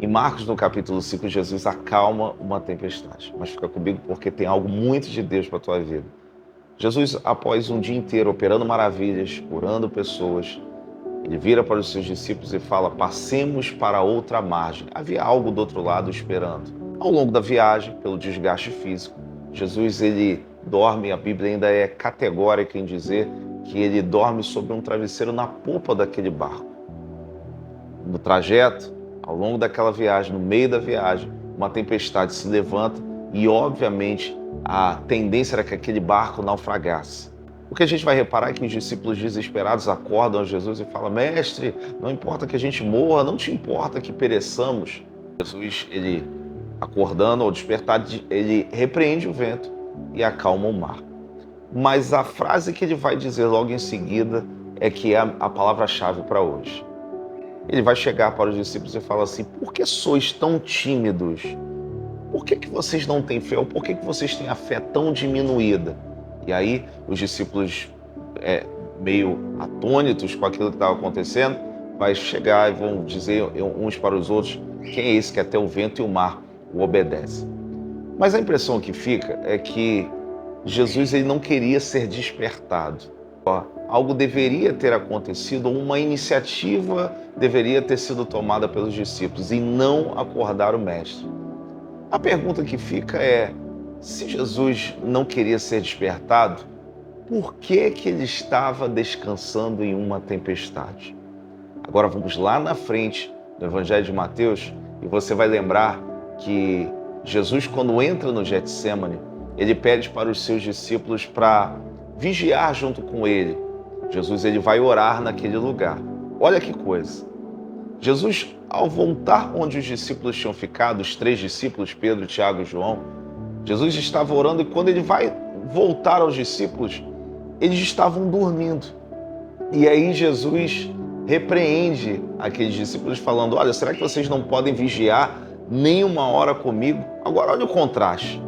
Em Marcos, no capítulo 5, Jesus acalma uma tempestade. Mas fica comigo porque tem algo muito de Deus para a tua vida. Jesus, após um dia inteiro operando maravilhas, curando pessoas, ele vira para os seus discípulos e fala: passemos para outra margem. Havia algo do outro lado esperando. Ao longo da viagem, pelo desgaste físico, Jesus ele dorme, a Bíblia ainda é categórica em dizer que ele dorme sobre um travesseiro na popa daquele barco. No trajeto, ao longo daquela viagem, no meio da viagem, uma tempestade se levanta e, obviamente, a tendência era que aquele barco naufragasse. O que a gente vai reparar é que os discípulos desesperados acordam a Jesus e falam: mestre, não importa que a gente morra, não te importa que pereçamos. Jesus, ele acordando ao despertar, ele repreende o vento e acalma o mar. Mas a frase que ele vai dizer logo em seguida é que é a palavra-chave para hoje. Ele vai chegar para os discípulos e fala assim: por que sois tão tímidos? Por que vocês não têm fé? Ou por que vocês têm a fé tão diminuída? E aí os discípulos, meio atônitos com aquilo que estava acontecendo, vai chegar e vão dizer uns para os outros: quem é esse que até o vento e o mar o obedecem? Mas a impressão que fica é que Jesus ele não queria ser despertado. Algo deveria ter acontecido, uma iniciativa deveria ter sido tomada pelos discípulos e não acordar o mestre. A pergunta que fica é: se Jesus não queria ser despertado, por que ele estava descansando em uma tempestade? Agora vamos lá na frente do Evangelho de Mateus e você vai lembrar que Jesus, quando entra no Getsemane, ele pede para os seus discípulos para vigiar junto com ele. Jesus ele vai orar naquele lugar. Olha que coisa. Jesus, ao voltar onde os discípulos tinham ficado, os 3 discípulos, Pedro, Tiago e João, Jesus estava orando e quando ele vai voltar aos discípulos, eles estavam dormindo. E aí Jesus repreende aqueles discípulos falando: olha, será que vocês não podem vigiar nem uma hora comigo? Agora olha o contraste.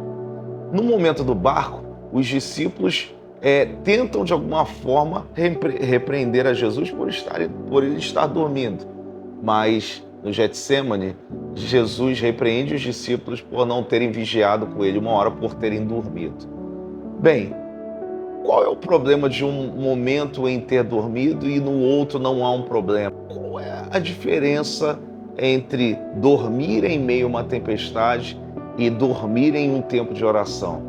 No momento do barco, os discípulos tentam de alguma forma repreender a Jesus por ele estar dormindo. Mas no Getsemane, Jesus repreende os discípulos por não terem vigiado com ele uma hora, por terem dormido. Bem, qual é o problema de um momento em ter dormido e no outro não há um problema? Qual é a diferença entre dormir em meio a uma tempestade e dormir em um tempo de oração?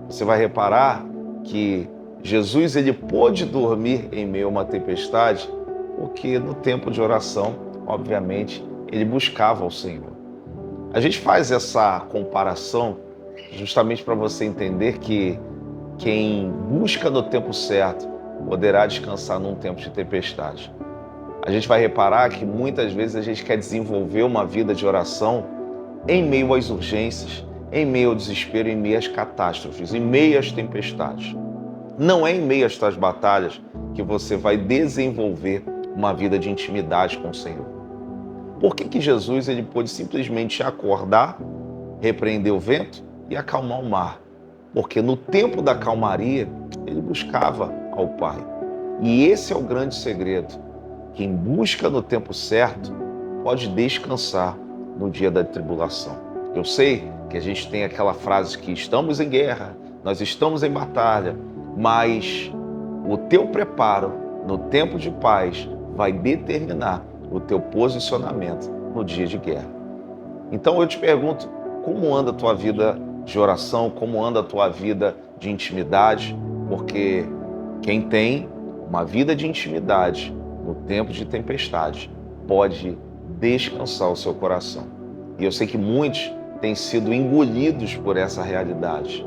Você vai reparar que Jesus ele pôde dormir em meio a uma tempestade porque no tempo de oração, obviamente, ele buscava ao Senhor. A gente faz essa comparação justamente para você entender que quem busca no tempo certo poderá descansar num tempo de tempestade. A gente vai reparar que muitas vezes a gente quer desenvolver uma vida de oração em meio às urgências, em meio ao desespero, em meio às catástrofes, em meio às tempestades. Não é em meio a estas batalhas que você vai desenvolver uma vida de intimidade com o Senhor. Por que Jesus ele pôde simplesmente acordar, repreender o vento e acalmar o mar? Porque no tempo da calmaria, ele buscava ao Pai. E esse é o grande segredo. Quem busca no tempo certo pode descansar no dia da tribulação. Eu sei que a gente tem aquela frase que estamos em guerra, nós estamos em batalha, mas o teu preparo no tempo de paz vai determinar o teu posicionamento no dia de guerra. Então eu te pergunto, como anda a tua vida de oração, como anda a tua vida de intimidade? Porque quem tem uma vida de intimidade no tempo de tempestade pode descansar o seu coração. E eu sei que muitos têm sido engolidos por essa realidade.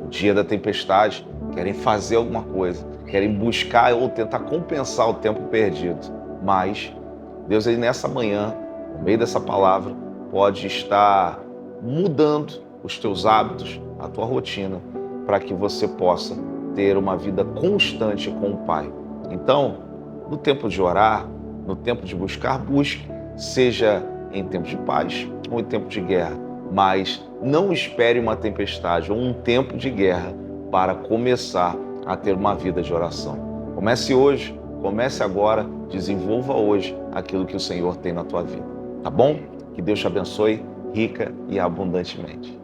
No dia da tempestade, querem fazer alguma coisa, querem buscar ou tentar compensar o tempo perdido. Mas Deus, ele nessa manhã, no meio dessa palavra, pode estar mudando os teus hábitos, a tua rotina, para que você possa ter uma vida constante com o Pai. Então, no tempo de orar, no tempo de buscar, busque, seja em tempo de paz ou em tempo de guerra. Mas não espere uma tempestade ou um tempo de guerra para começar a ter uma vida de oração. Comece hoje, comece agora, desenvolva hoje aquilo que o Senhor tem na tua vida. Tá bom? Que Deus te abençoe rica e abundantemente.